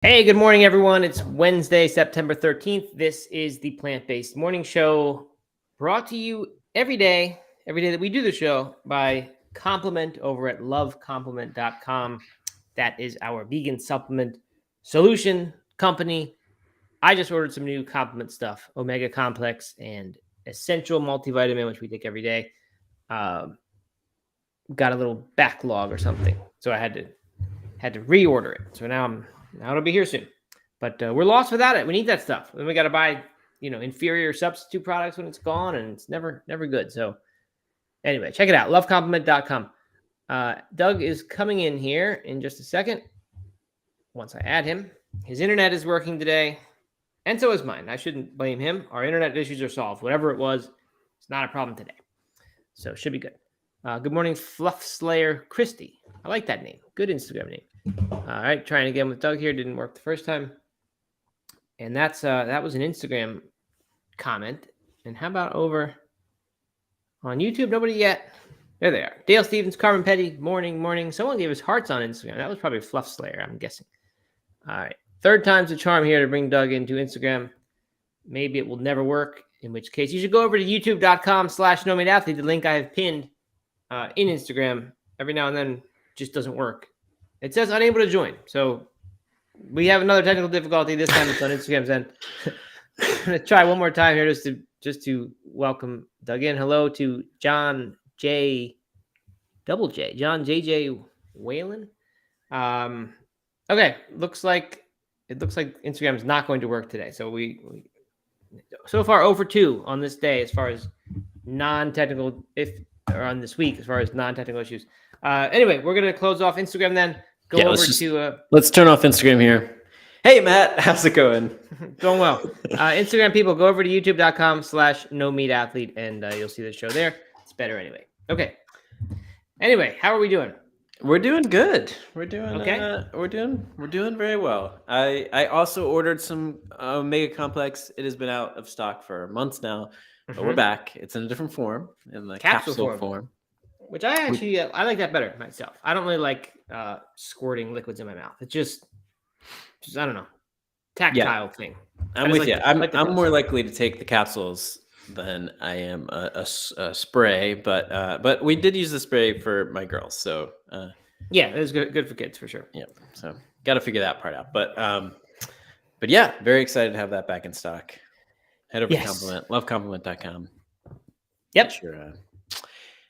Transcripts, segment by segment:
Hey, good morning, everyone. It's Wednesday, September 13th. This is the Plant-Based Morning Show, brought to you every day that we do the show, by Compliment over at lovecompliment.com. That is our vegan supplement solution company. I just ordered some new Compliment stuff, Omega Complex and Essential Multivitamin, which we take every day. Got a little backlog or something, so I had to reorder it. So now it'll be here soon. But we're lost without it. We need that stuff. Then we got to buy, inferior substitute products when it's gone, and it's never good. So anyway, check it out, lovecompliment.com. Doug is coming in here in just a second. Once I add him, his internet is working today, and so is mine. I shouldn't blame him. Our internet issues are solved. Whatever it was, it's not a problem today. So it should be good. Good morning, Fluff Slayer Christy. I like that name. Good Instagram name. All right, trying again with Doug here. Didn't work the first time. And that was an Instagram comment. And how about over on YouTube? Nobody yet. There they are. Dale Stevens, Carmen Petty, morning. Someone gave us hearts on Instagram. That was probably Fluff Slayer, I'm guessing. All right. Third time's a charm here to bring Doug into Instagram. Maybe it will never work, in which case you should go over to youtube.com/nomadeathlete, the link I have pinned in Instagram. Every now and then just doesn't work. It says unable to join. So we have another technical difficulty. This time it's on Instagram's end. I'm going to try one more time here just to welcome Doug in. Hello to John J. John J.J. Whalen. Okay. Looks like Instagram is not going to work today. So we so far 0 for 2 on this day as far as non-technical, or on this week as far as non-technical issues. Anyway, we're going to close off Instagram then. Let's turn off Instagram here. Hey, Matt, how's it going? Going well. Instagram people, go over to youtube.com/nomeatathlete and you'll see the show there. It's better anyway. Okay. Anyway, how are we doing? We're doing good. We're doing okay. We're doing very well. I also ordered some Omega Complex. It has been out of stock for months now, but we're back. It's in a different form, in the capsule form. Which I actually I like that better myself. I don't really like squirting liquids in my mouth. It's just I don't know, tactile thing. I'm with you. I'm more likely to take the capsules than I am a spray, but we did use the spray for my girls, so yeah, it was good for kids for sure. Yeah, so got to figure that part out. But yeah, very excited to have that back in stock. Head over to lovecompliment.com. Yep. Sure.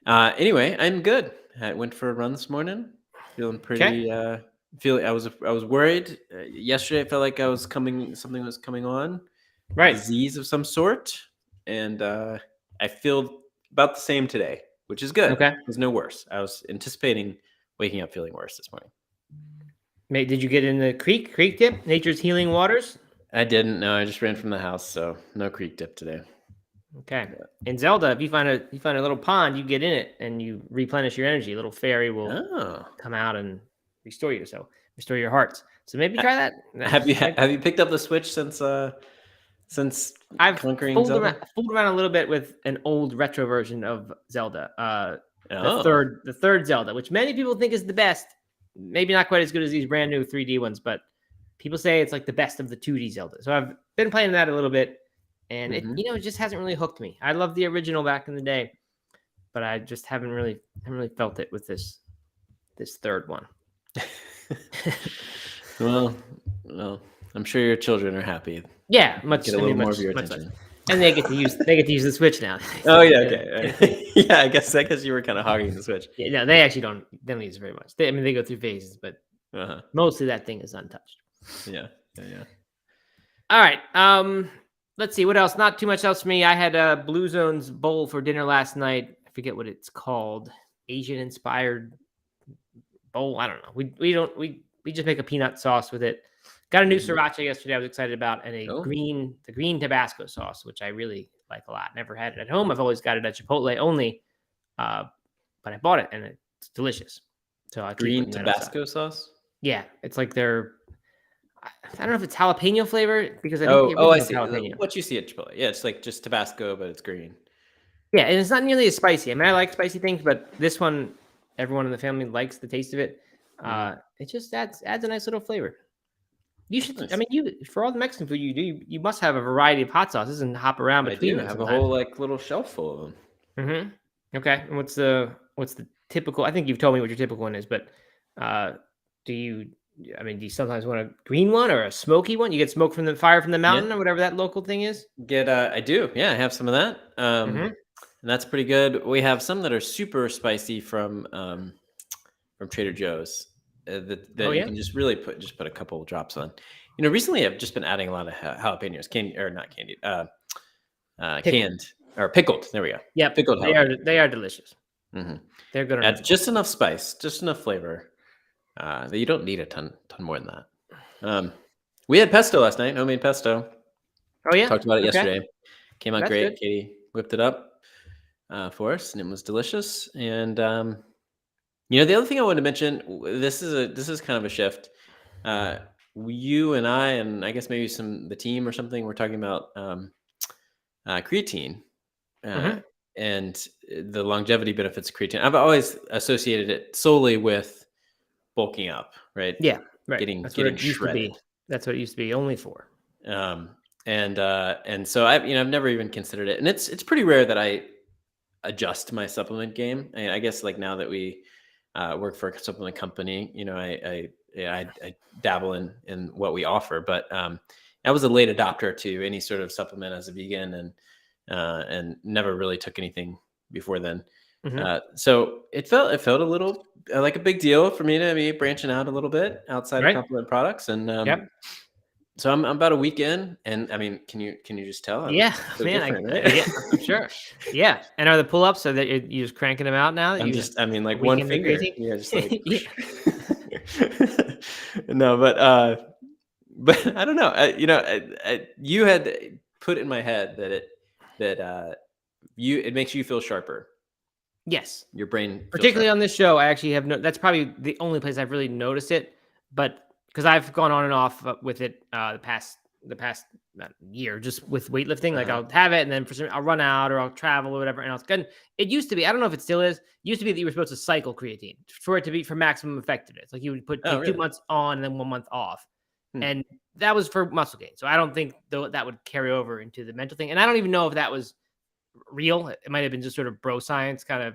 Anyway, I'm good. I went for a run this morning. Feeling pretty. I was worried yesterday. I felt like something was coming on, right? Disease of some sort, and I feel about the same today, which is good. Okay, it was no worse. I was anticipating waking up feeling worse this morning. Mate, did you get in the creek dip? Nature's healing waters? I didn't. No, I just ran from the house, so no creek dip today. Okay. In Zelda, if you find a little pond, you get in it and you replenish your energy. A little fairy will come out and restore you. So restore your hearts. So maybe try that. Have you picked up the Switch since I've conquering fooled Zelda? Fooled around a little bit with an old retro version of Zelda. The third Zelda, which many people think is the best. Maybe not quite as good as these brand new 3D ones, but people say it's like the best of the 2D Zelda. So I've been playing that a little bit. And it just hasn't really hooked me. I loved the original back in the day, but I just haven't really felt it with this third one. well, I'm sure your children are happy. Yeah, get a little more of your attention. And they get to use the Switch now. Oh yeah, okay. Yeah, I guess you were kind of hogging the Switch. Yeah, no, they actually don't use it very much. They go through phases, but mostly that thing is untouched. Yeah. All right. Let's see what else. Not too much else for me. I had a Blue Zones bowl for dinner last night. I forget what it's called. Asian inspired bowl. I don't know. We just make a peanut sauce with it. Got a new sriracha yesterday. I was excited about, and the green Tabasco sauce, which I really like a lot. Never had it at home. I've always got it at Chipotle only, but I bought it and it's delicious. So I green Tabasco sauce. Yeah, it's like their. I don't know if it's jalapeno flavor because I think I see. Jalapeno. What you see at Chipotle, yeah, it's like just Tabasco, but it's green. Yeah, and it's not nearly as spicy. I mean, I like spicy things, but this one, everyone in the family likes the taste of it. It just adds a nice little flavor. You should. I mean, for all the Mexican food you do, you must have a variety of hot sauces and hop around I between do them have a sometimes. whole like little shelf full of them. Okay. And what's the typical? I think you've told me what your typical one is, but do you? I mean, do you sometimes want a green one or a smoky one? You get smoke from the fire from the mountain or whatever that local thing is. I do. Yeah, I have some of that. Mm-hmm. And that's pretty good. We have some that are super spicy from Trader Joe's that you can just really put a couple of drops on. Recently I've just been adding a lot of jalapenos, not candied, canned or pickled. There we go. Yep, pickled. They are delicious. Mm-hmm. They're good. Add just enough spice, just enough flavor. That you don't need a ton more than that. We had pesto last night. Homemade pesto. Oh yeah, talked about it yesterday. Came out great. Good. Katie whipped it up for us, and it was delicious. And the other thing I wanted to mention, this is kind of a shift. You and I, and I guess maybe the team or something, we're talking about creatine and the longevity benefits of creatine. I've always associated it solely with bulking up, right? Yeah, right. Getting shredded. used to be. That's what it used to be, only for. And so I've never even considered it, and it's pretty rare that I adjust my supplement game. I guess like now that we work for a supplement company, I dabble in what we offer, but I was a late adopter to any sort of supplement as a vegan, and never really took anything before then. So it felt a little like a big deal for me to be branching out a little bit outside of complement products, and so I'm about a week in, and I mean, can you just tell? Yeah, so man, right? Yeah, I'm sure. Yeah, and are the pull-ups so that you're just cranking them out now? Like one finger. Yeah, just like. No, but I don't know. You had put in my head that it makes you feel sharper. Yes, your brain, particularly on this show. I actually have that's probably the only place I've really noticed it, but because I've gone on and off with it the past year, just with weightlifting. Like I'll have it, and then I'll run out or I'll travel or whatever, and I'll good. It used to be, I don't know if it still is. It used to be that you were supposed to cycle creatine for it to be for maximum effectiveness. Like you would put 2 months on and then 1 month off, and that was for muscle gain. So I don't think though that would carry over into the mental thing, and I don't even know if that was real. It might have been just sort of bro science, kind of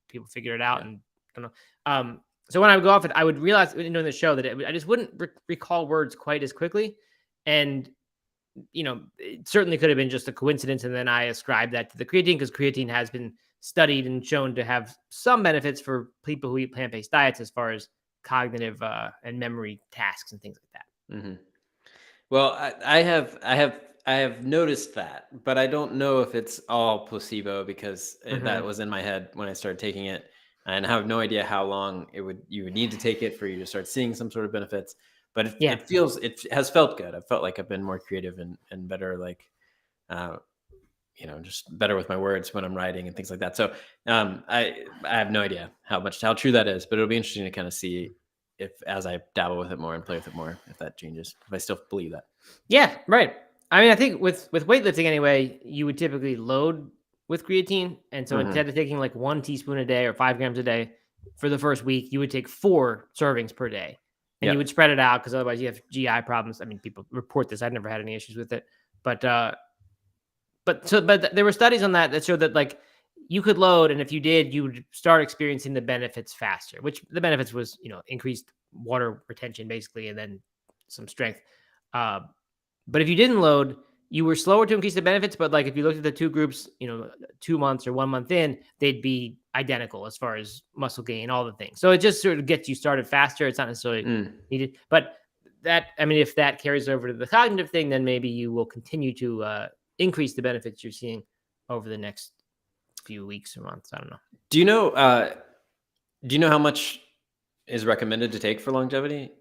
people figure it out, and I don't know. So when I would go off it, I would realize in the show that I just wouldn't recall words quite as quickly. And, it certainly could have been just a coincidence. And then I ascribed that to the creatine because creatine has been studied and shown to have some benefits for people who eat plant-based diets as far as cognitive and memory tasks and things like that. Well, I have noticed that, but I don't know if it's all placebo because that was in my head when I started taking it. And I have no idea how long you would need to take it for you to start seeing some sort of benefits. But it has felt good. I felt like I've been more creative and better, like, just better with my words when I'm writing and things like that. So I have no idea how true that is, but it'll be interesting to kind of see if as I dabble with it more and play with it more, if that changes, if I still believe that. Yeah, right. I mean, I think with weightlifting anyway, you would typically load with creatine. And so instead of taking like 1 teaspoon a day or 5 grams a day for the first week, you would take 4 servings per day. And you would spread it out because otherwise you have GI problems. I mean, people report this. I've never had any issues with it. But there were studies on that showed that like you could load, and if you did, you would start experiencing the benefits faster, which the benefits was, increased water retention basically, and then some strength. But if you didn't load, you were slower to increase the benefits. But like if you looked at the 2 groups, 2 months or 1 month in, they'd be identical as far as muscle gain, all the things. So it just sort of gets you started faster. It's not necessarily needed, but if that carries over to the cognitive thing, then maybe you will continue to increase the benefits you're seeing over the next few weeks or months. I don't know. Do you know how much is recommended to take for longevity?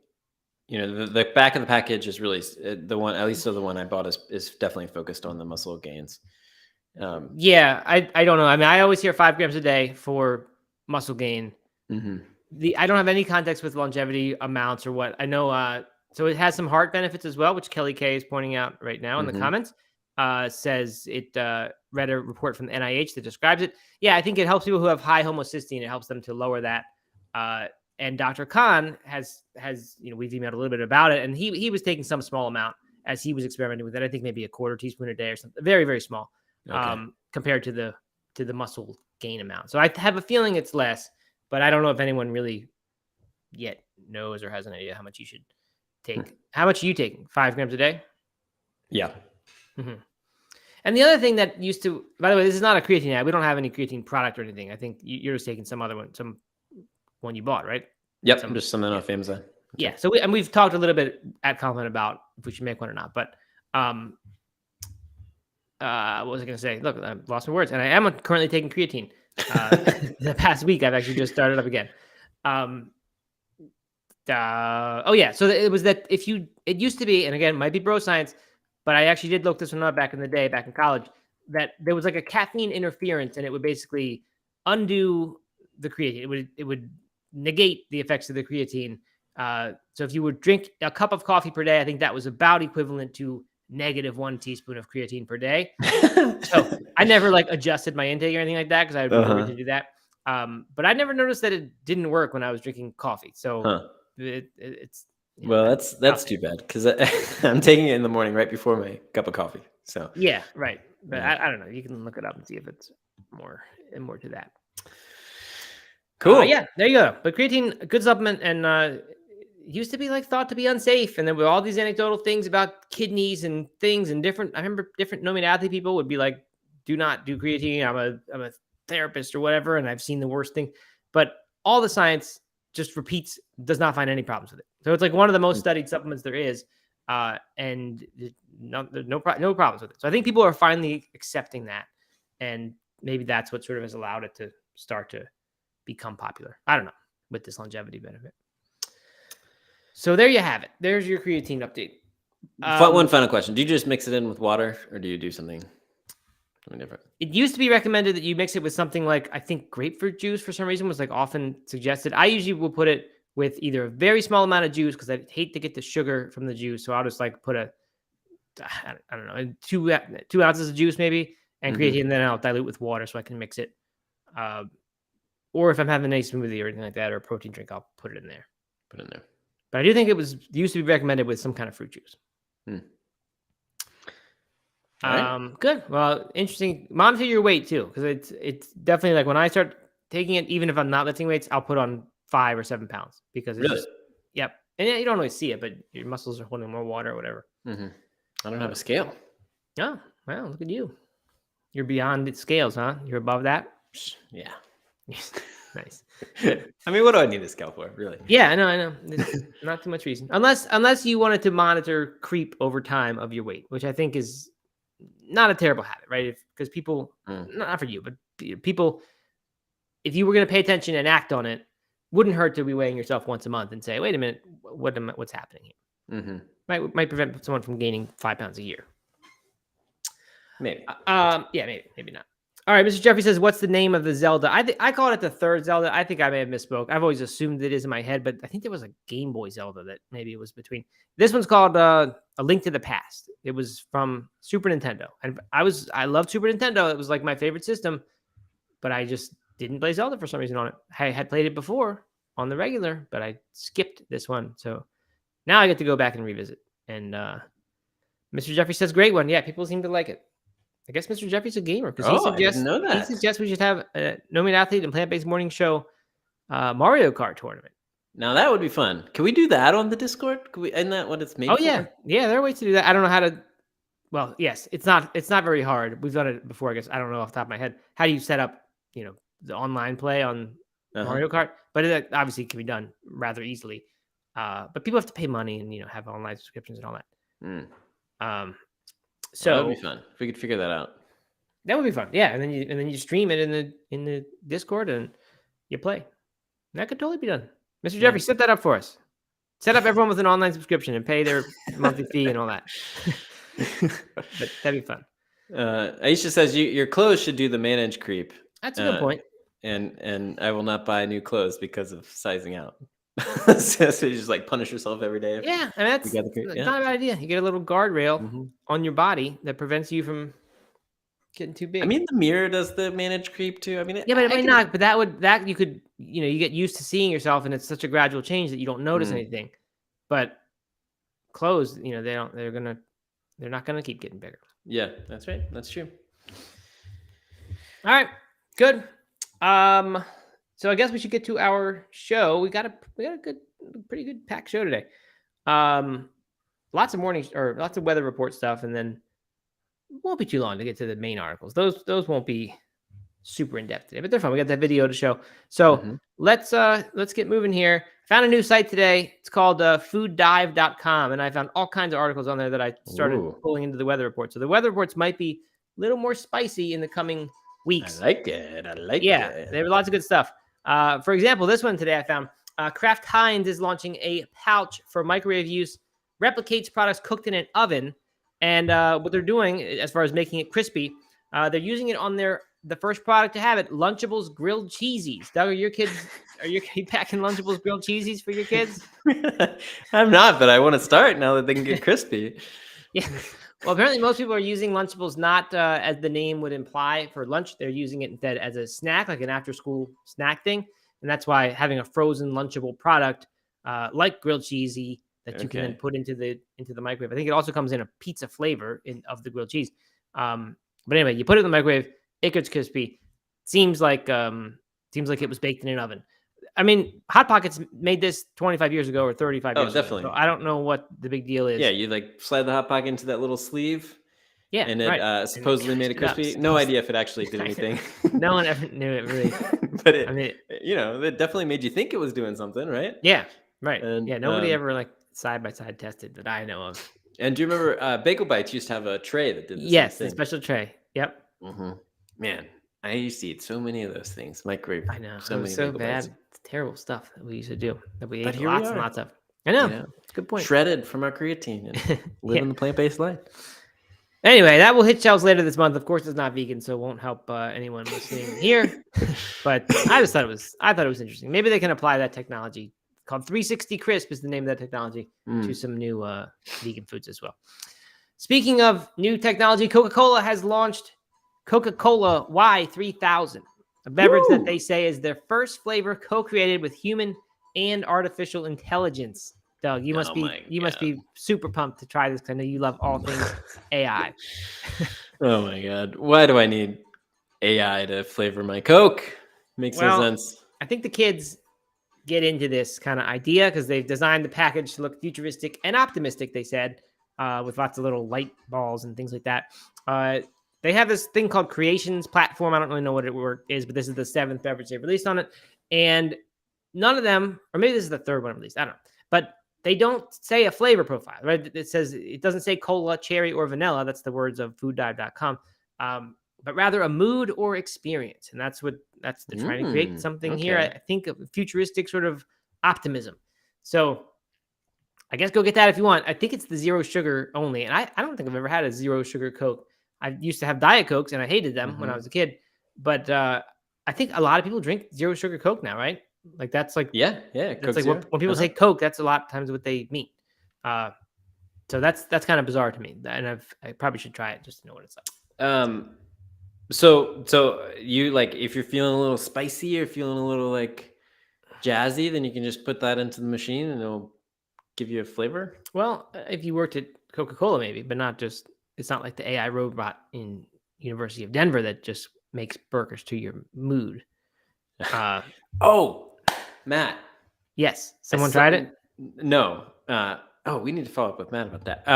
The back of the package is really the one, at least the one I bought is definitely focused on the muscle gains. I don't know. I mean, I always hear 5 grams a day for muscle gain. I don't have any context with longevity amounts or what I know. So it has some heart benefits as well, which Kelly K is pointing out right now in the comments. Says it read a report from the NIH that describes it. Yeah, I think it helps people who have high homocysteine. It helps them to lower that. And Dr. Khan has we've emailed a little bit about it, and he was taking some small amount as he was experimenting with it. I think maybe a quarter teaspoon a day or something, very, very small, compared to the muscle gain amount. So I have a feeling it's less, but I don't know if anyone really yet knows or has an idea how much you should take. How much are you taking? 5 grams a day? Yeah. Mm-hmm. And the other thing that used to, by the way, this is not a creatine ad. We don't have any creatine product or anything. I think you're just taking some other one, some one you bought, right? Yep, just something off Amazon. Okay. Yeah. So we've talked a little bit at Compliment about if we should make one or not. But what was I going to say? Look, I lost my words, and I am currently taking creatine. The past week, I've actually just started up again. So it was that it used to be, and again, might be bro science, but I actually did look this one up back in the day, back in college, that there was like a caffeine interference, and it would basically undo the creatine. It would negate the effects of the creatine. So if you would drink a cup of coffee per day, I think that was about equivalent to -1 teaspoon of creatine per day. So I never like adjusted my intake or anything like that because I would prefer to do that. But I never noticed that it didn't work when I was drinking coffee. So it's that's too bad because I'm taking it in the morning right before my cup of coffee. So yeah, right. But I don't know. You can look it up and see if it's more to that. Cool. Yeah, there you go. But creatine, a good supplement, and used to be like thought to be unsafe, and there were all these anecdotal things about kidneys and things and different. I remember different no meat athlete people would be like, "Do not do creatine. I'm a therapist or whatever," and I've seen the worst thing. But all the science just repeats, does not find any problems with it. So it's like one of the most studied supplements there is, and no problems with it. So I think people are finally accepting that, and maybe that's what sort of has allowed it to start to become popular. I don't know, with this longevity benefit. So there you have it. There's your creatine update. One final question. Do you just mix it in with water or do you do something different? It used to be recommended that you mix it with something like, I think grapefruit juice for some reason was like often suggested. I usually will put it with either a very small amount of juice because I hate to get the sugar from the juice. So I'll just like put I don't know, 2 ounces of juice maybe and creatine, and then I'll dilute with water so I can mix it. Or if I'm having a smoothie or anything like that, or a protein drink, I'll put it in there. But I do think it used to be recommended with some kind of fruit juice. Right. Good. Well, interesting. Monitor your weight too, because it's definitely like when I start taking it, even if I'm not lifting weights, I'll put on 5 or 7 pounds because it's just, yep. And you don't always see it, but your muscles are holding more water or whatever. I don't have a scale. Oh, well, look at you. You're beyond its scales, huh? You're above that. Yeah. Nice. I mean, what do I need a scale for, really? Yeah, I know. Not too much reason. Unless you wanted to monitor creep over time of your weight, which I think is not a terrible habit, right? Because people, not for you, but people, if you were going to pay attention and act on it, wouldn't hurt to be weighing yourself once a month and say, wait a minute, what's happening here? Might prevent someone from gaining 5 pounds a year. Maybe. Maybe not. All right, Mr. Jeffrey says, what's the name of the Zelda? I call it the third Zelda. I think I may have misspoke. I've always assumed it is in my head, but I think there was a Game Boy Zelda that maybe it was between. This one's called A Link to the Past. It was from Super Nintendo. And I loved Super Nintendo. It was like my favorite system, but I just didn't play Zelda for some reason on it. I had played it before on the regular, but I skipped this one. So now I get to go back and revisit. And Mr. Jeffrey says, great one. Yeah, people seem to like it. I guess Mr. Jeffrey's a gamer because I didn't know that. He suggests we should have a No Meat Athlete and Plant-Based Morning Show Mario Kart tournament. Now that would be fun. Can we do that on the Discord? Can we? Isn't that what it's made? Oh yeah, there are ways to do that. I don't know how to. Well, yes, it's not very hard. We've done it before. I guess I don't know off the top of my head. How do you set up, the online play on Mario Kart? But it obviously can be done rather easily. But people have to pay money and have online subscriptions and all that. So that would be fun if we could figure that out. That would be fun, yeah. And then you stream it in the Discord and you play. That could totally be done. Mr. Jeffrey, set that up for us. Set up everyone with an online subscription and pay their monthly fee and all that. But that'd be fun. Aisha says your clothes should do the manage creep. That's a good point. And I will not buy new clothes because of sizing out. So you just like punish yourself every day. Yeah, and that's not a bad idea. You get a little guardrail on your body that prevents you from getting too big. I mean, the mirror does the manage creep too. I mean, Yeah, but it I might can, not. But that you could, you get used to seeing yourself, and it's such a gradual change that you don't notice anything. But clothes, they don't. They're not gonna keep getting bigger. Yeah, that's right. That's true. All right, good. So I guess we should get to our show. We got a pretty good packed show today. Lots of lots of weather report stuff, and then it won't be too long to get to the main articles. Those won't be super in depth today, but they're fun. We got that video to show. So let's get moving here. Found a new site today. It's called fooddive.com, and I found all kinds of articles on there that I started pulling into the weather report. So the weather reports might be a little more spicy in the coming weeks. I like it. Yeah, there were lots of good stuff. For example, this one today I found Kraft-Heinz is launching a pouch for microwave use, replicates products cooked in an oven, and what they're doing as far as making it crispy, they're using it on the first product to have it, Lunchables grilled cheesies. Doug, are you packing Lunchables grilled cheesies for your kids? I'm not, but I want to start now that they can get crispy. Yeah. Well, apparently most people are using Lunchables not as the name would imply for lunch. They're using it instead as a snack, like an after-school snack thing. And that's why having a frozen Lunchable product like grilled cheesy that you can then put into the microwave. I think it also comes in a pizza flavor of the grilled cheese. But anyway, you put it in the microwave, it gets crispy. Seems like it was baked in an oven. I mean, Hot Pockets made this 25 years ago or 35 years definitely. ago. So I don't know what the big deal is. Yeah, you slide the Hot Pocket into that little sleeve. Yeah, and it supposedly made it crispy. No idea if it actually did anything. No one ever knew it really. But it definitely made you think it was doing something, right? Yeah, right. And, nobody ever side by side tested that I know of. And do you remember Bagel Bites used to have a tray that did the same thing? The special tray. Yep. Mm-hmm. Man, I used to eat so many of those things. Microwave. I know. So many so Bagel bad. Bites. It's terrible stuff that we used to do. That we But ate here lots we are. and lots of. I know. Yeah. It's a good point. Shredded from our creatine and living the plant-based life. Anyway, that will hit shelves later this month. Of course, it's not vegan, so it won't help anyone listening here. But I thought it was interesting. Maybe they can apply that technology called 360 Crisp is the name of that technology to some new vegan foods as well. Speaking of new technology, Coca-Cola has launched Coca-Cola Y3000, a beverage that they say is their first flavor co-created with human and artificial intelligence. Doug, you must be super pumped to try this because I know you love all things AI. Oh my God. Why do I need AI to flavor my Coke? Makes no sense. I think the kids get into this kind of idea because they've designed the package to look futuristic and optimistic, they said, with lots of little light balls and things like that. They have this thing called Creations platform. I don't really know what it is, but this is the 7th beverage they've released on it. And none of them, or maybe this is the 3rd one released, I don't know. But they don't say a flavor profile, right? It doesn't say cola, cherry, or vanilla. That's the words of fooddive.com. But rather a mood or experience. And that's they're trying to create something here. I think of futuristic sort of optimism. So I guess go get that if you want. I think it's the 0 sugar only. And I don't think I've ever had a 0 sugar Coke. I used to have Diet Cokes and I hated them when I was a kid. But I think a lot of people drink 0 sugar Coke now, right? Like that's like That's like when people say Coke, that's a lot of times what they mean. So that's kind of bizarre to me, and I probably should try it just to know what it's like. So you if you're feeling a little spicy or feeling a little jazzy, then you can just put that into the machine and it'll give you a flavor. Well, if you worked at Coca-Cola, maybe, but not just. It's not like the AI robot in University of Denver that just makes burgers to your mood. Matt. Yes. Someone tried it? No. We need to follow up with Matt about that.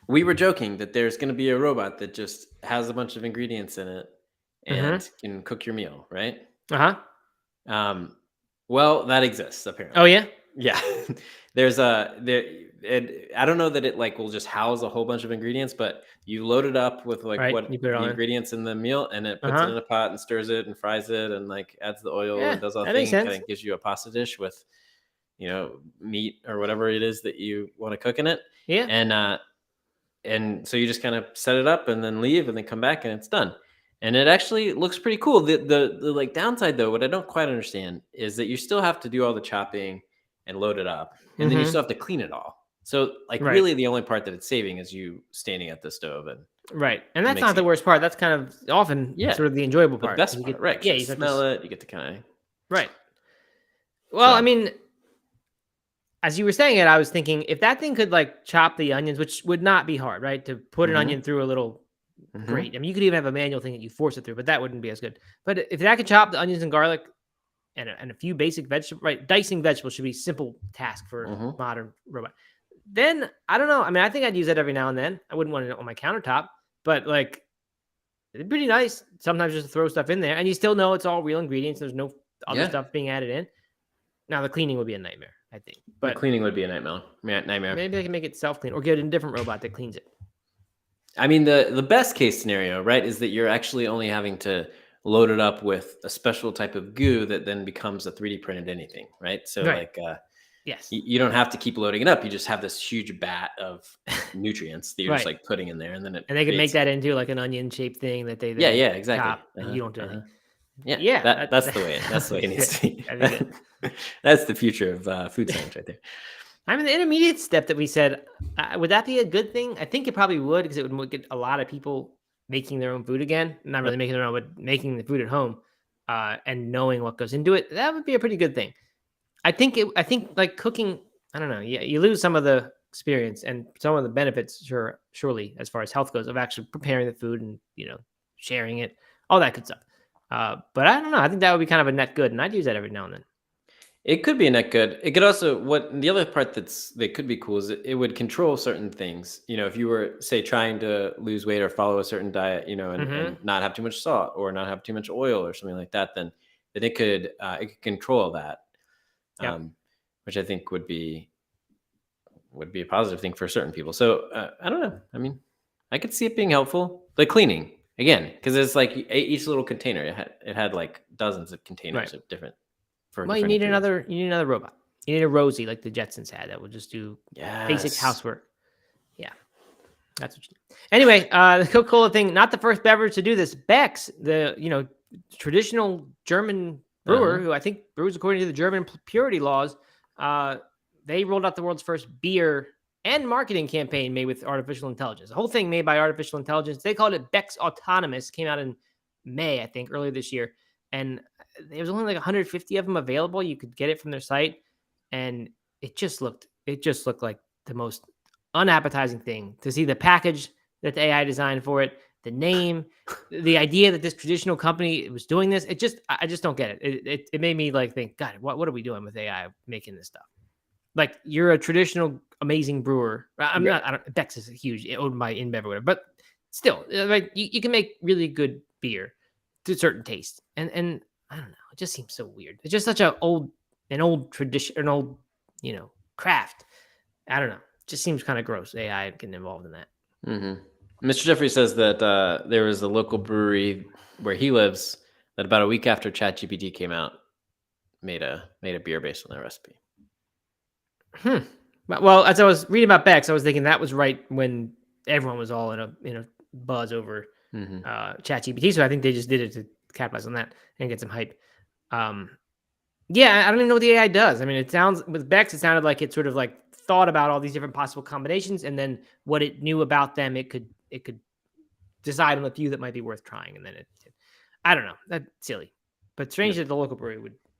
We were joking that there's going to be a robot that just has a bunch of ingredients in it and can cook your meal, right? Well, that exists apparently. Oh yeah? Yeah. I don't know that it will just house a whole bunch of ingredients, but you load it up with what the ingredients in the meal, and it puts it in a pot and stirs it and fries it and adds the oil and does all the things. And it gives you a pasta dish with, meat or whatever it is that you want to cook in it. Yeah. And so you just kind of set it up and then leave and then come back and it's done. And it actually looks pretty cool. The downside though, what I don't quite understand is that you still have to do all the chopping and load it up, and then you still have to clean it all. So really the only part that it's saving is you standing at the stove and Right. And that's makes not the it- worst part. That's kind of often Yeah, sort of the enjoyable the part. best 'cause you part, get, right? 'Cause yeah, you you start to smell it, you get to kind of right. Well, I so. mean, as you were saying it, I was thinking if that thing could like chop the onions, which would not be hard, right? To put an Mhm. onion through a little Mhm. grate. I mean, you could even have a manual thing that you force it through, but that wouldn't be as good. But if that could chop the onions and garlic and a few basic vegetables, right? Dicing vegetables should be a simple task for Mhm. modern robot. Then I don't know. I mean, I think I'd use that every now and then. I wouldn't want it on my countertop, but like it's pretty nice sometimes just to throw stuff in there, and you still know it's all real ingredients. There's no other Yeah. stuff being added in. Now the cleaning would be a nightmare, I think. The But cleaning would be a nightmare. maybe I can make it self-clean or get a different robot that cleans it. I mean, the best case scenario, right, is that you're actually only having to load it up with a special type of goo that then becomes a 3D printed anything, right? So Right. like Yes. you don't have to keep loading it up. You just have this huge vat of nutrients that you're just Right. like putting in there, and then it And they could make creates. that into like an onion-shaped thing that they Yeah, then yeah, exactly. chop, and you don't do anything. Yeah, Yeah, that's the way. That's the way it that'd needs be to be. good. That'd be good. That's the future of food science, right there. I mean, the intermediate step that we said, would that be a good thing? I think it probably would because it would get a lot of people making their own food again. Not really making their own, but making the food at home and knowing what goes into it. That would be a pretty good thing. I think like cooking, I don't know. You lose some of the experience and some of the benefits, surely, as far as health goes, of actually preparing the food and, sharing it, all that good stuff. But I don't know. I think that would be kind of a net good, and I'd use that every now and then. It could be a net good. It could also the other part that could be cool is it would control certain things. If you were say trying to lose weight or follow a certain diet, and not have too much salt or not have too much oil or something like that, then it could control that, Yep. which I think would be a positive thing for certain people. So I don't know. I mean, I could see it being helpful. Like cleaning again, because it's like each little container it had like dozens of containers of different. Well, you need another robot. You need a Rosie like the Jetsons had that will just do basic Yes. housework. Yeah, that's what you do. Anyway, the Coca-Cola thing, not the first beverage to do this. Beck's, the traditional German brewer, who I think brews according to the German purity laws, they rolled out the world's first beer and marketing campaign made with artificial intelligence. The whole thing made by artificial intelligence. They called it Beck's Autonomous. Came out in May, I think, earlier this year, and there was only like 150 of them available. You could get it from their site, and it just looked like the most unappetizing thing to see the package that the AI designed for it, the name, the idea that this traditional company was doing this. I just don't get it. It made me like think, God, what are we doing with AI making this stuff? Like you're a traditional amazing brewer. I'm not. I don't. Beck's is huge. Owned by InBev or whatever, but still, like you can make really good beer to certain taste, and I don't know. It just seems so weird. It's just such an old tradition, an old, craft. I don't know. It just seems kind of gross. AI getting involved in that. Mm-hmm. Mr. Jeffrey says that there was a local brewery where he lives that about a week after ChatGPT came out made a beer based on that recipe. Well, as I was reading about Beck's, I was thinking that was right when everyone was all in a buzz over ChatGPT. So I think they just did it to capitalize on that and get some hype. Yeah, I don't even know what the AI does. I mean, it sounds with Beck's, it sounded like it sort of like thought about all these different possible combinations, and then what it knew about them, it could decide on a few that might be worth trying, and then it I don't know. That's silly, but strange that the local brewery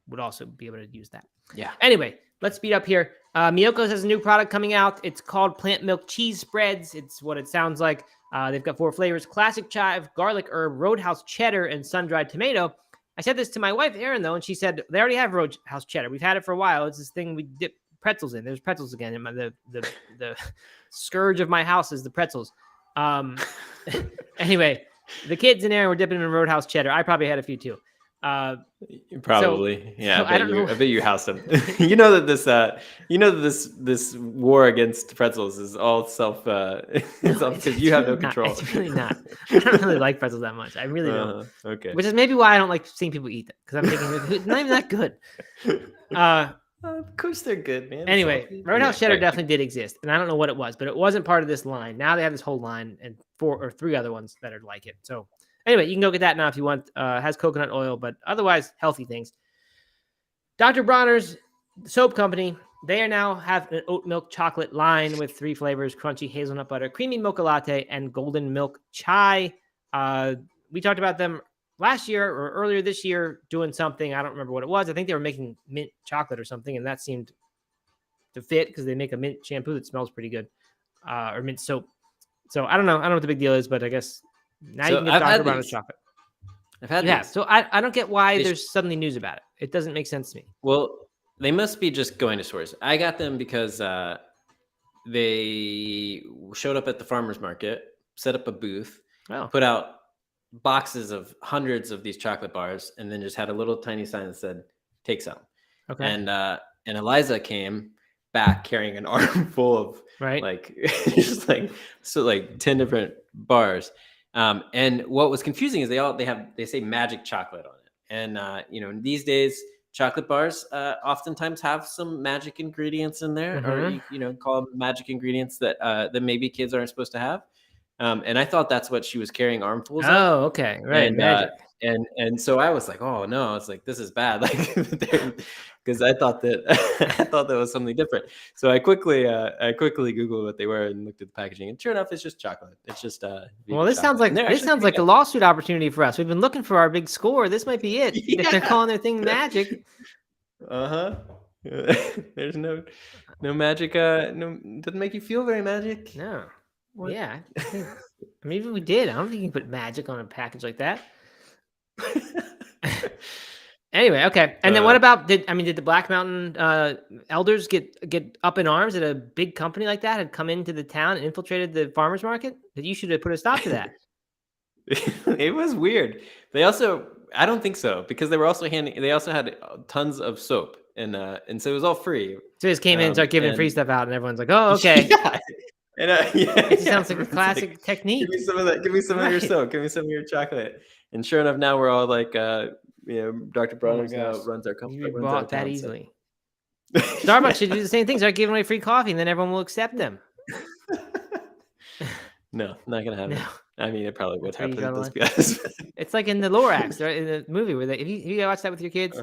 would also be able to use that. Yeah. Anyway, let's speed up here. Miyoko's has a new product coming out. It's called Plant Milk Cheese Spreads. It's what it sounds like. They've got 4 flavors: classic chive, garlic herb, roadhouse cheddar, and sun-dried tomato. I said this to my wife, Erin, though, and she said, they already have roadhouse cheddar. We've had it for a while. It's this thing we dip pretzels in. There's pretzels again. The scourge of my house is the pretzels. Anyway, the kids and Erin were dipping in roadhouse cheddar. I probably had a few too. Probably, yeah. so I bet you housed them. You know that this war against pretzels is all self. Because you have no control. It's really not. I don't really like pretzels that much. I really don't. Okay. Which is maybe why I don't like seeing people eat them, because I'm thinking it's not even that good. Of course they're good, man. Anyway, roadhouse cheddar definitely did exist, and I don't know what it was, but it wasn't part of this line. Now they have this whole line and 4 or 3 other ones that are like it. So anyway, you can go get that now if you want. Has coconut oil, but otherwise healthy things. Dr. Bronner's soap company they are now have an oat milk chocolate line with 3 flavors: crunchy hazelnut butter, creamy mocha latte, and golden milk chai. We talked about them last year or earlier this year doing something. I don't remember what it was. I think they were making mint chocolate or something, and that seemed to fit because they make a mint shampoo that smells pretty good, or mint soap. So I don't know what the big deal is, but I guess now you can get Dr. Bronner's chocolate. I've had these. these. So I don't get why there's suddenly news about it. It doesn't make sense to me. Well, they must be just going to stores. I got them because they showed up at the farmer's market, set up a booth, put out boxes of hundreds of these chocolate bars, and then just had a little tiny sign that said, "Take some." Okay. And Eliza came back carrying an armful of like just like 10 different bars. And what was confusing is they say magic chocolate on it. And these days chocolate bars oftentimes have some magic ingredients in there, or call them magic ingredients that maybe kids aren't supposed to have. And I thought that's what she was carrying armfuls of. Oh, okay. Right. And, magic. And so I was like, oh no, it's like, this is bad. Like, because I thought that was something different. So I quickly Googled what they were and looked at the packaging, and sure enough, it's just chocolate. It's just well, this sounds like a lawsuit opportunity for us. We've been looking for our big score. This might be it. Yeah. If they're calling their thing magic. There's no magic. No, doesn't make you feel very magic. No. What? Yeah. Maybe we did. I don't think you can put magic on a package like that. Anyway, okay. And then what about did the Black Mountain elders get up in arms that a big company like that had come into the town and infiltrated the farmers market? That you should have put a stop to that. It was weird. I don't think so, because they also had tons of soap, and so it was all free. So they just came in and started giving free stuff out, and everyone's like, "Oh, okay." Yeah. And it sounds like a classic technique. Give me some of that. Give me some of your soap. Give me some of your chocolate. And sure enough, now we're all like, Dr. Bronner now runs our company. You bought that easily. Starbucks should do the same thing. Start giving away free coffee, and then everyone will accept them. No, not gonna happen. No. I mean, it probably would happen. Let's be honest. It's like in the Lorax, right? In the movie where if you watch that with your kids,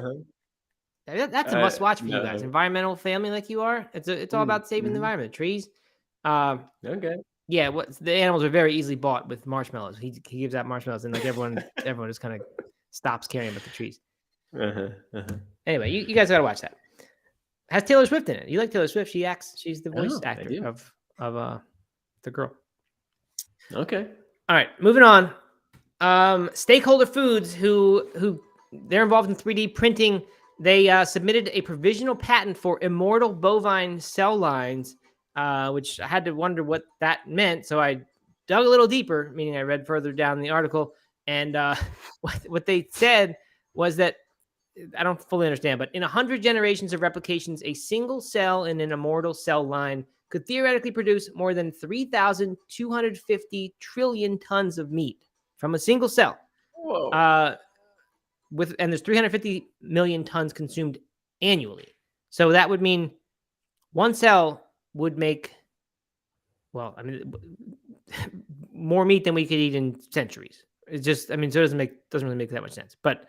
that's a must-watch for you guys. Environmental family like you are. It's all about saving the environment, trees. Okay. Yeah, the animals are very easily bought with marshmallows. He gives out marshmallows, and like everyone just kind of stops caring about the trees. Anyway, you guys gotta watch that. Has Taylor Swift in it? You like Taylor Swift? She's the voice actor of the girl. Okay. All right, moving on. Steakholder Foods, who they're involved in 3D printing. They submitted a provisional patent for immortal bovine cell lines. Which I had to wonder what that meant. So I dug a little deeper, meaning I read further down the article. And what they said was that, I don't fully understand, but in 100 generations of replications, a single cell in an immortal cell line could theoretically produce more than 3,250 trillion tons of meat from a single cell. Whoa. And there's 350 million tons consumed annually. So that would mean one cell would make, more meat than we could eat in centuries. It's just, so it doesn't really make that much sense. But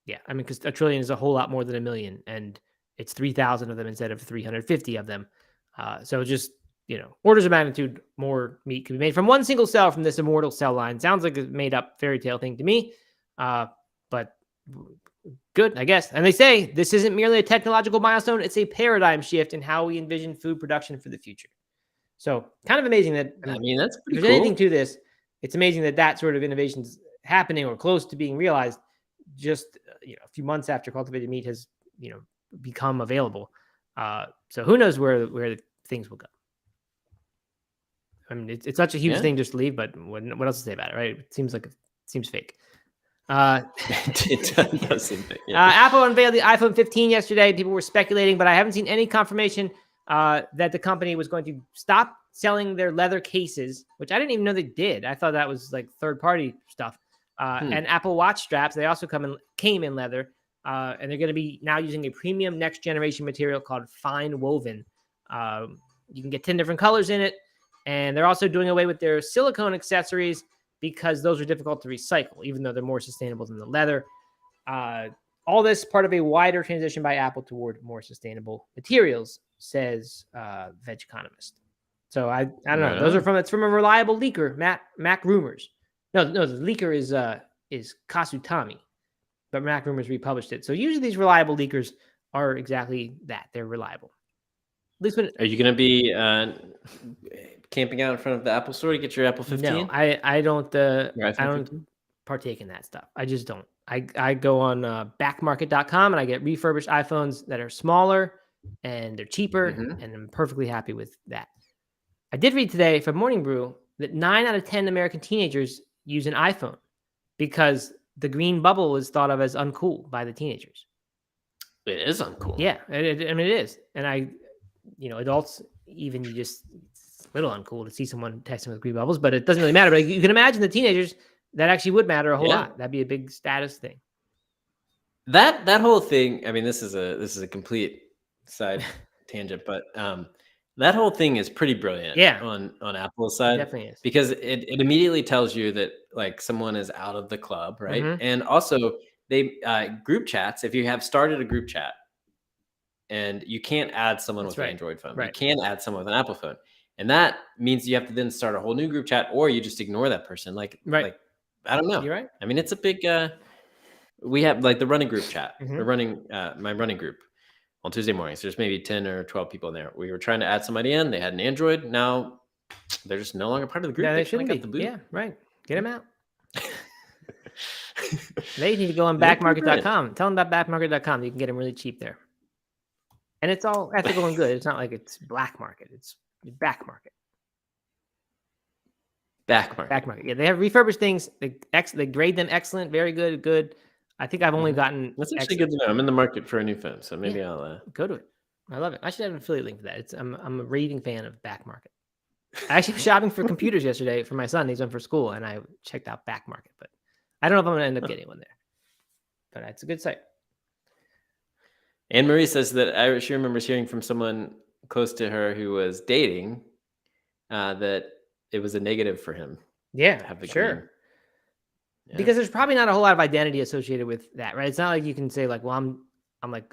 because a trillion is a whole lot more than a million, and it's 3,000 of them instead of 350 of them. So just, orders of magnitude more meat can be made from one single cell from this immortal cell line. Sounds like a made up fairy tale thing to me. But good, I guess. And they say this isn't merely a technological milestone, it's a paradigm shift in how we envision food production for the future. So kind of amazing that, that's pretty cool. If there's anything to this, it's amazing that sort of innovation is happening or close to being realized just a few months after cultivated meat has become available. So who knows where things will go. It's such a huge thing just to leave, but what else to say about it, right? It seems fake. It does seem fake. Yeah. Apple unveiled the iPhone 15 yesterday. People were speculating, but I haven't seen any confirmation that the company was going to stop selling their leather cases, which I didn't even know they did. I thought that was like third-party stuff. And Apple Watch straps, they also came in leather, and they're going to be now using a premium next-generation material called fine woven. You can get 10 different colors in it, and they're also doing away with their silicone accessories because those are difficult to recycle, even though they're more sustainable than the leather. All this part of a wider transition by Apple toward more sustainable materials, says Veg Economist. So I don't know. Right Those on. are it's from a reliable leaker, Mac Rumors. No, the leaker is Kasutami, but Mac Rumors republished it. So usually these reliable leakers are exactly that. They're reliable. At least when Are you going to be camping out in front of the Apple store to get your Apple 15? No, I don't. Your I iPhone don't 15? partake in that stuff. I just don't. I go on backmarket.com and I get refurbished iPhones that are smaller and they're cheaper, and I'm perfectly happy with that. I did read today from Morning Brew that 9 out of 10 American teenagers use an iPhone because the green bubble is thought of as uncool by the teenagers. It is uncool. Yeah, I mean it is, and adults even it's a little uncool to see someone texting with green bubbles, but it doesn't really matter. But you can imagine the teenagers that actually would matter a whole lot. That'd be a big status thing. That whole thing. I mean, this is a complete side tangent, but that whole thing is pretty brilliant. Yeah. On Apple's side, It definitely is, because it immediately tells you that like someone is out of the club, right? And also they group chats. If you have started a group chat, and you can't add someone with an Android phone, you can add someone with an Apple phone, and that means you have to then start a whole new group chat, or you just ignore that person. Like I don't know. You're right. I mean, it's a big. We have like the running group chat. The running my running group on Tuesday mornings. There's maybe 10 or 12 people in there. We were trying to add somebody in. They had an Android. Now they're just no longer part of the group. Yeah, they shouldn't be. The boot. Yeah, right. Get them out. They need to go on backmarket.com. Tell them about backmarket.com. You can get them really cheap there. And it's all ethical and good. It's not like it's black market. It's back market. Back market. Yeah, they have refurbished things. They grade them excellent, very good, good. I think I've only gotten. That's actually good to know. I'm in the market for a new phone, so maybe I'll go to it. I love it. I should have an affiliate link for that. I'm a raving fan of back market. I actually was shopping for computers yesterday for my son. He's one for school, and I checked out back market, but I don't know if I'm going to end up getting one there. But it's a good site. Anne Marie says that she remembers hearing from someone close to her who was dating that it was a negative for him. Yeah, have the sure. Yeah. Because there's probably not a whole lot of identity associated with that, right? It's not like you can say like, well, I'm like,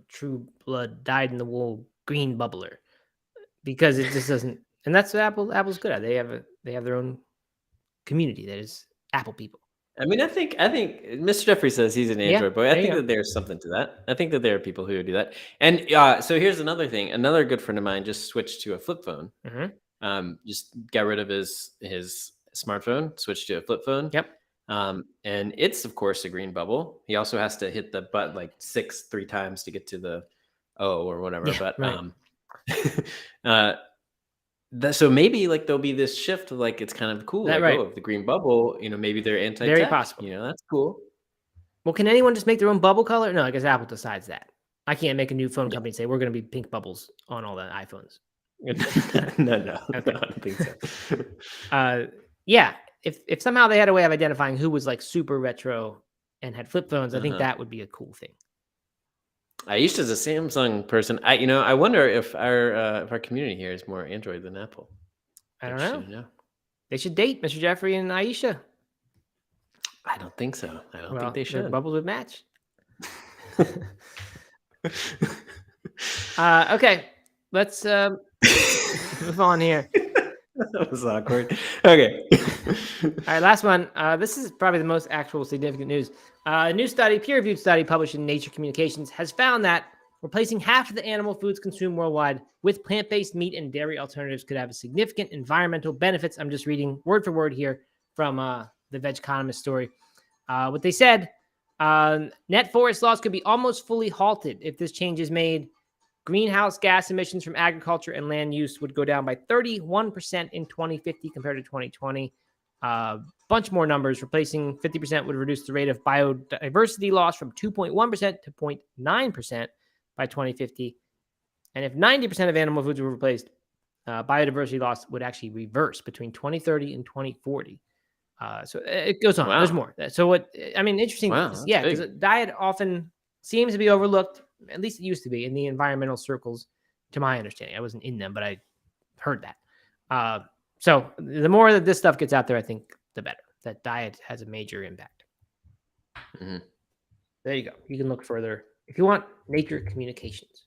true blood, dyed in the wool, green bubbler, because it just doesn't. And that's what Apple's good at. They have their own community that is Apple people. I mean, I think Mr. Jeffrey says he's an Android boy. I think that there's something to that. I think that there are people who do that. And so here's another thing. Another good friend of mine just switched to a flip phone. Just got rid of his smartphone, switched to a flip phone. Yep. And it's of course a green bubble. He also has to hit the button like 3 times to get to the O or whatever. Yeah, but so maybe like there'll be this shift of like it's kind of cool. Like, if the green bubble, maybe they're anti-tech. Very possible. That's cool. Well, can anyone just make their own bubble color? No, I guess Apple decides that. I can't make a new phone company and say we're going to be pink bubbles on all the iPhones. No, okay. No, I don't think so. Yeah, if somehow they had a way of identifying who was like super retro and had flip phones, I think that would be a cool thing. Aisha's a Samsung person. I wonder if our community here is more Android than Apple. I don't know. They should date Mr. Jeffrey and Aisha. I don't think so. I don't think they should. Their bubbles would match. Okay, let's move on here. That was awkward. Okay. All right, last one. This is probably the most actual significant news. A new study, peer-reviewed study published in Nature Communications, has found that replacing half of the animal foods consumed worldwide with plant-based meat and dairy alternatives could have significant environmental benefits. I'm just reading word for word here from the Veg Economist story. What they said, net forest loss could be almost fully halted if this change is made. Greenhouse gas emissions from agriculture and land use would go down by 31% in 2050 compared to 2020. Bunch more numbers. Replacing 50% would reduce the rate of biodiversity loss from 2.1% to 0.9% by 2050. And if 90% of animal foods were replaced, biodiversity loss would actually reverse between 2030 and 2040. So it goes on. Wow. There's more. So interesting. Wow, yeah, because diet often seems to be overlooked. At least it used to be in the environmental circles, to my understanding. I wasn't in them, but I heard that. So the more that this stuff gets out there, I think the better. That diet has a major impact. Mm-hmm. there you go. You can look further if you want nature communications.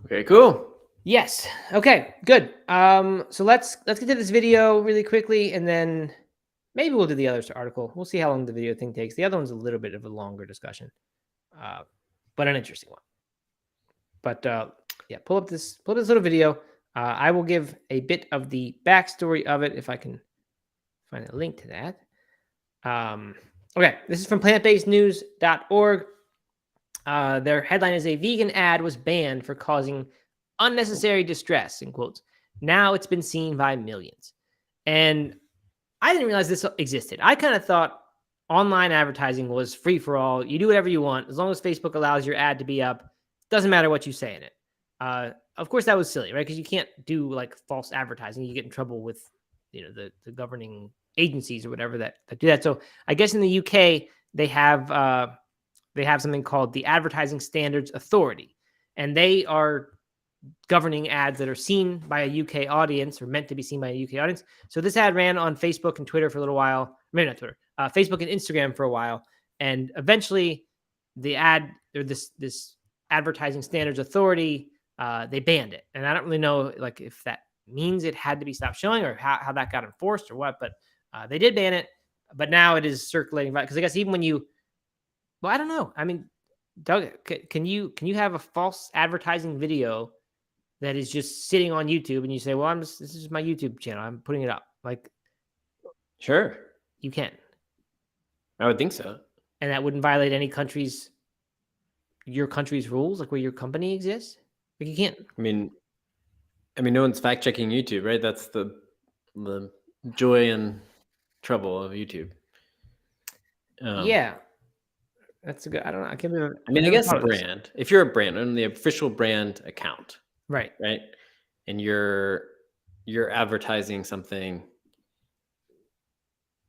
Very cool. Yes. Okay, good. So let's get to this video really quickly, and then maybe we'll do the other article. We'll see how long the video thing takes. The other one's a little bit of a longer discussion, but an interesting one. But yeah, pull up this little video. I will give a bit of the backstory of it if I can find a link to that. Okay, this is from plantbasednews.org. Their headline is, a vegan ad was banned for causing unnecessary distress, in quotes. Now it's been seen by millions. And I didn't realize this existed. I kind of thought online advertising was free for all. You do whatever you want. As long as Facebook allows your ad to be up, doesn't matter what you say in it. Of course, that was silly, right? Because you can't do like false advertising. You get in trouble with, the governing agencies or whatever that do that. So I guess in the UK, they have something called the Advertising Standards Authority, and they are governing ads that are seen by a UK audience or meant to be seen by a UK audience. So this ad ran on Facebook and Twitter for a little while. Maybe not Twitter, Facebook and Instagram for a while. And eventually the ad, or this Advertising Standards Authority, they banned it. And I don't really know like if that means it had to be stopped showing or how that got enforced or what, but they did ban it. But now it is circulating, because I guess even when you, well, I don't know. I mean, Doug, can you have a false advertising video that is just sitting on YouTube and you say, well, this is my YouTube channel, I'm putting it up? Like, sure, you can. I would think so. And that wouldn't violate your country's rules, like where your company exists? Like, you can't. I mean, no one's fact checking YouTube, right? That's the joy and trouble of YouTube. Yeah. That's a good, I don't know. I can't believe. I mean, I guess brand. If you're a brand on the official brand account, right, and you're advertising something,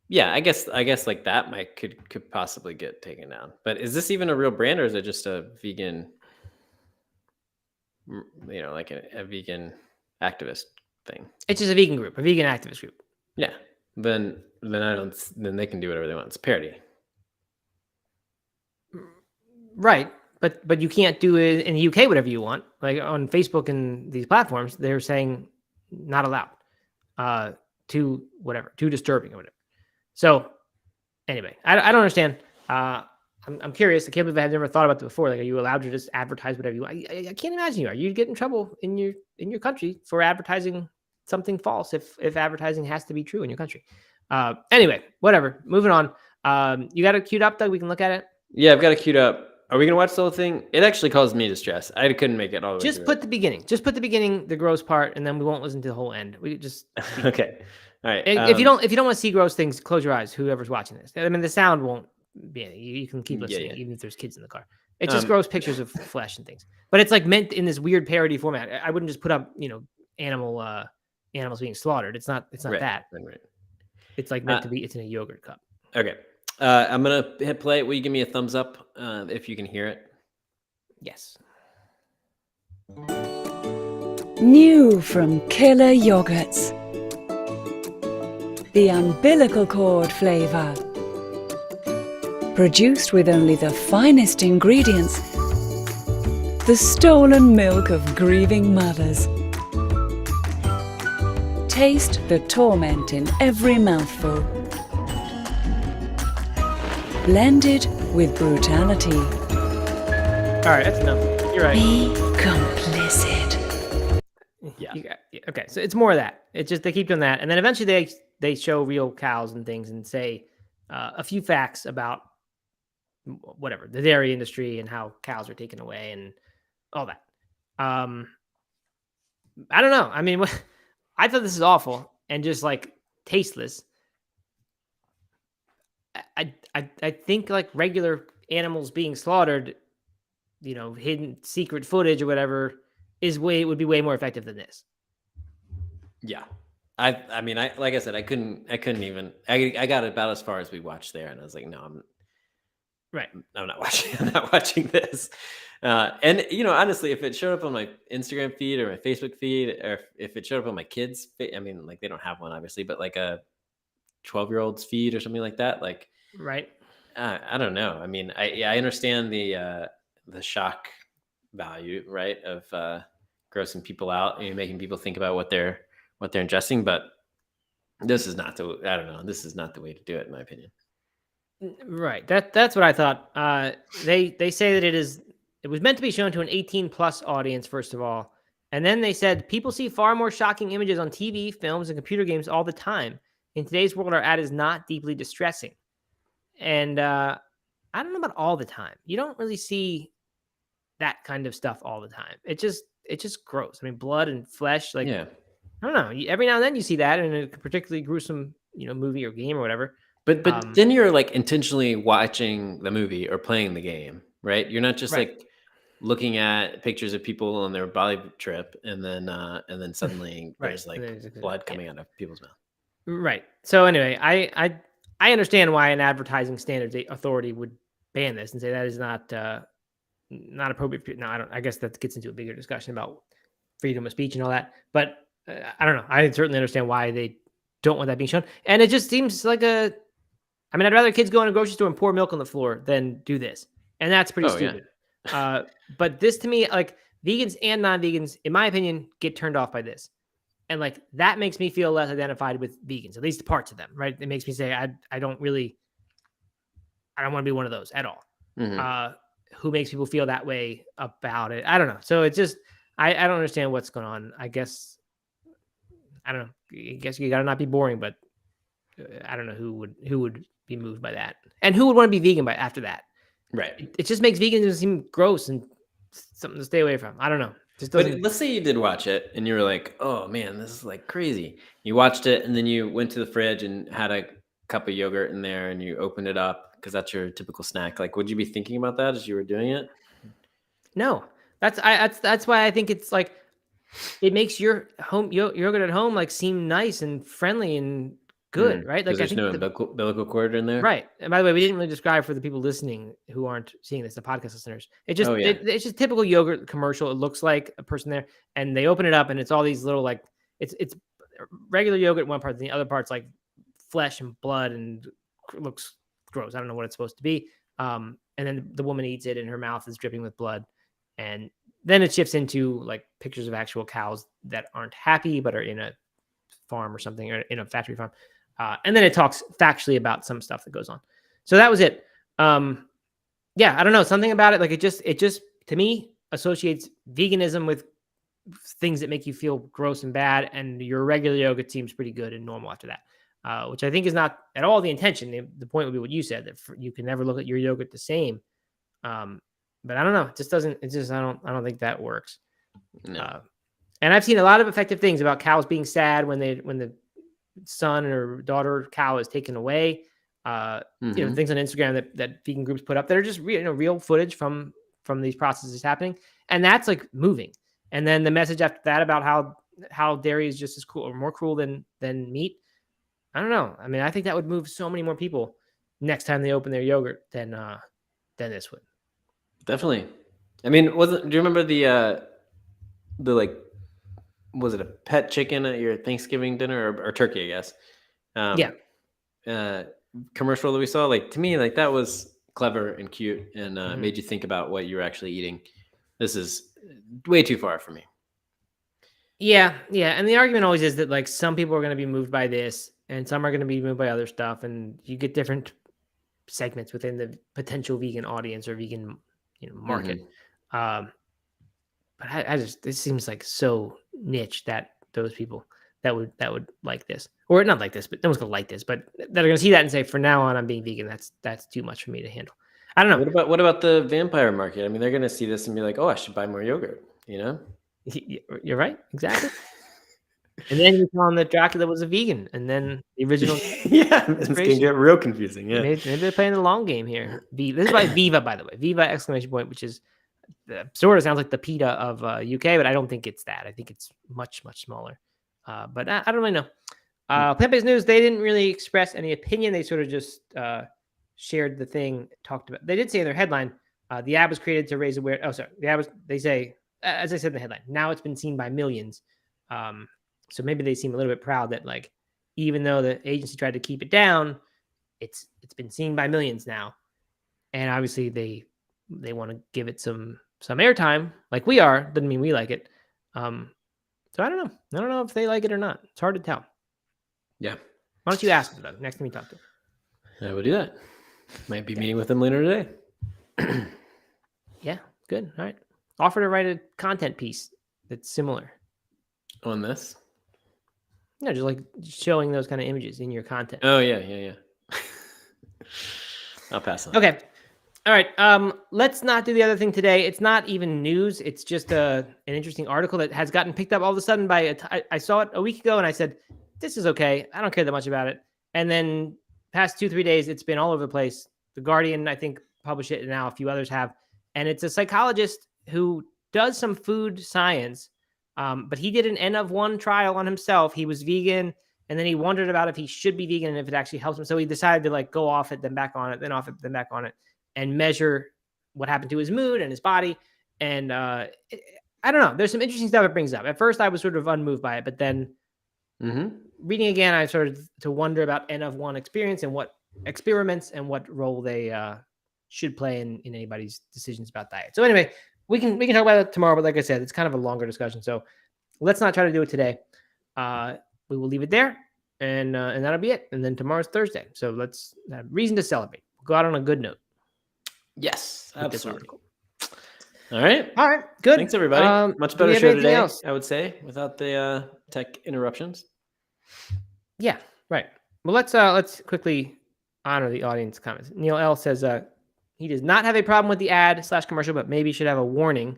yeah, I guess like that could possibly get taken down. But is this even a real brand, or is it just a vegan, like a vegan activist thing? It's just a vegan group, a vegan activist group. Yeah, then they can do whatever they want. It's parody. Right. But you can't do it in the UK, whatever you want. Like on Facebook and these platforms, they're saying not allowed, too disturbing or whatever. So anyway, I don't understand. I'm curious. I can't believe I've never thought about that before. Like, are you allowed to just advertise whatever you want? I can't imagine you are. You'd get in trouble in your country for advertising something false if advertising has to be true in your country. Anyway, whatever. Moving on. You got it queued up, Doug? We can look at it. Yeah, I've got it queued up. Are we gonna watch the whole thing? It actually caused me distress. I couldn't make it all the way. Just put the beginning. Just put the beginning, the gross part, and then we won't listen to the whole end. We just okay. All right. If you don't want to see gross things, close your eyes. Whoever's watching this, I mean, the sound won't be. You can keep listening, even if there's kids in the car. It's just gross pictures of flesh and things. But it's like meant in this weird parody format. I wouldn't just put up, animals being slaughtered. It's not that. Right. It's like meant to be. It's in a yogurt cup. Okay. I'm gonna hit play. Will you give me a thumbs up if you can hear it? Yes. New from Killer Yogurts. The umbilical cord flavor. Produced with only the finest ingredients. The stolen milk of grieving mothers. Taste the torment in every mouthful. Blended with brutality. All right, that's enough. You're right. Be complicit. Yeah. Okay, so it's more of that. It's just they keep doing that, and then eventually they show real cows and things and say a few facts about whatever the dairy industry and how cows are taken away and all that. I don't know. I mean, I thought this is awful and just like tasteless. I think like regular animals being slaughtered, hidden secret footage or whatever would be way more effective than this. Yeah. I mean, like I said, I couldn't even, I got about as far as we watched there, and I was like, no, I'm not watching this. And honestly, if it showed up on my Instagram feed or my Facebook feed, or if it showed up on my kids' feed, I mean, like they don't have one obviously, but like a 12-year-old's feed or something like that, like, right, I don't know. I mean, I understand the shock value, right, of grossing people out and making people think about what they're ingesting, but this is not the. I don't know. This is not the way to do it, in my opinion. Right. That's what I thought. They say that it was meant to be shown to an 18 plus audience, first of all. And then they said people see far more shocking images on TV, films, and computer games all the time. In today's world, our ad is not deeply distressing. And I don't know about all the time. You don't really see that kind of stuff all the time. It's just gross. I mean, blood and flesh, like Yeah. I don't know. Every now and then you see that in a particularly gruesome, movie or game or whatever. But then you're like intentionally watching the movie or playing the game, right? You're not just Right. like looking at pictures of people on their body trip and then suddenly Right. there's like There's blood coming out of people's mouth. Right. So anyway, I understand why an advertising standards authority would ban this and say that is not appropriate. No, I guess that gets into a bigger discussion about freedom of speech and all that. But I don't know. I certainly understand why they don't want that being shown. And it just seems like I'd rather kids go in a grocery store and pour milk on the floor than do this. And that's pretty stupid. But this to me, like vegans and non-vegans, in my opinion, get turned off by this. And like that makes me feel less identified with vegans, at least parts of them, right? It makes me say I don't want to be one of those at all. Mhm. Who makes people feel that way about it? I don't know. So it's just I don't understand what's going on. I guess I don't know. I guess you gotta not be boring, but I don't know who would be moved by that, and who would want to be vegan by after that. Right. It just makes veganism seem gross and something to stay away from. I don't know. Just But doesn't. let's say you did watch it and you were like, "Oh man, this is like crazy." You watched it and then you went to the fridge and had a cup of yogurt in there and you opened it up because that's your typical snack. Like, would you be thinking about that as you were doing it? No, that's why I think it's like it makes your home yogurt at home like seem nice and friendly and good, right? Because Like I there's think no umbilical cord in there. right. And by the way, we didn't really describe for the people listening who aren't seeing this, the podcast listeners. It just Oh yeah. it's just typical yogurt commercial. It looks like a person there, and they open it up, and it's all these little like it's regular yogurt in one part, and the other part's like flesh and blood, and looks gross. I don't know what it's supposed to be. And then the woman eats it, and her mouth is dripping with blood, and then it shifts into like pictures of actual cows that aren't happy but are in a farm or something, or in a factory farm. And then it talks factually about some stuff that goes on. So that was it. Yeah, I don't know. Something about it, like it just to me associates veganism with things that make you feel gross and bad, and your regular yogurt seems pretty good and normal after that, which I think is not at all the intention. The point would be what you said, that you can never look at your yogurt the same. But I don't know. It just doesn't. It's just I don't think that works. No. And I've seen a lot of effective things about cows being sad when the son or daughter cow is taken away. Things on Instagram that vegan groups put up that are just real footage from these processes happening, and that's like moving. And then the message after that about how dairy is just as cool or more cruel than meat. I don't know. I mean, I think that would move so many more people next time they open their yogurt than this would. Definitely. I mean, do you remember the like, was it a pet chicken at your Thanksgiving dinner or turkey, I guess? Commercial that we saw, like to me, like that was clever and cute and made you think about what you were actually eating. This is way too far for me. Yeah. And the argument always is that like some people are going to be moved by this and some are going to be moved by other stuff. And you get different segments within the potential vegan audience or vegan market. But I just, this seems like so niche that those people that would like this, or not like this, but no one's gonna like this, but that are gonna see that and say, from now on, I'm being vegan. That's too much for me to handle. I don't know. What about the vampire market? I mean, they're gonna see this and be like, oh, I should buy more yogurt. You're right, exactly. And then you're telling that Dracula was a vegan, and then the original. Yeah, it's gonna get real confusing. Yeah, maybe they're playing the long game here. This is by Viva, by the way. Viva exclamation point, which is sort of sounds like the PETA of UK, but I don't think it's that. I think it's much smaller. But I don't really know. Plant-based news, they didn't really express any opinion. They sort of just shared the thing, talked about. They did say in their headline, the ad was created to raise awareness. Oh, sorry. The ad was, they say, as I said in the headline, now it's been seen by millions. So maybe they seem a little bit proud that, like, even though the agency tried to keep it down, it's been seen by millions now. and obviously they want to give it some airtime, like we are. Doesn't mean we like it. So I don't know. I don't know if they like it or not. It's hard to tell. Yeah. Why don't you ask them, Doug, next time you talk to them? I would do that. Might be meeting with them later today. Yeah, good. All right. Offer to write a content piece that's similar. On this? No, just like showing those kind of images in your content. Oh, yeah. I'll pass on. Okay. All right. Let's not do the other thing today. It's not even news. It's just an interesting article that has gotten picked up all of a sudden by I saw it a week ago and I said, this is okay. I don't care that much about it. And then past 2-3 days, it's been all over the place. The Guardian, I think, published it, and now a few others have. And it's a psychologist who does some food science, but he did an N of 1 trial on himself. He was vegan, and then he wondered about if he should be vegan and if it actually helps him. So he decided to go off it, then back on it, then off it, then back on it, and measure what happened to his mood and his body. And I don't know. There's some interesting stuff it brings up. At first, I was sort of unmoved by it, but then reading again, I started to wonder about N of 1 experience and what experiments and what role they should play in anybody's decisions about diet. So anyway, we can talk about it tomorrow, but like I said, it's kind of a longer discussion. So let's not try to do it today. We will leave it there, and that'll be it. And then tomorrow's Thursday. So let's have reason to celebrate. We'll go out on a good note. Yes, with this absolutely. article. All right. Good. Thanks, everybody. Much do we better have show anything today, else? I would say, without the tech interruptions. Yeah, right. Well, let's quickly honor the audience comments. Neil L says he does not have a problem with the ad/commercial, but maybe should have a warning.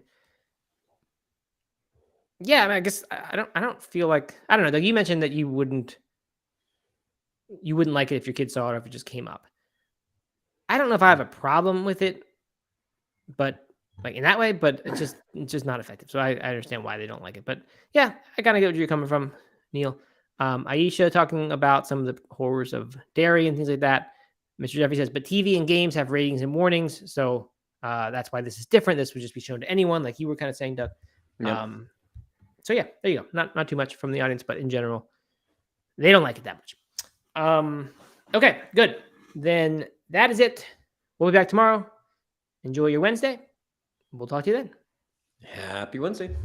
Yeah, I mean, I guess I don't feel like, I don't know. Doug, you mentioned that you wouldn't like it if your kids saw it or if it just came up. I don't know if I have a problem with it, but like in that way, but it's just not effective. So I understand why they don't like it. But yeah, I kind of get where you're coming from, Neil. Aisha talking about some of the horrors of dairy and things like that. Mr. Jeffrey says, but TV and games have ratings and warnings. So that's why this is different. This would just be shown to anyone, like you were kind of saying, Doug. Yep. So yeah, there you go. Not too much from the audience, but in general, they don't like it that much. Okay, good. Then that is it. We'll be back tomorrow. Enjoy your Wednesday. We'll talk to you then. Happy Wednesday.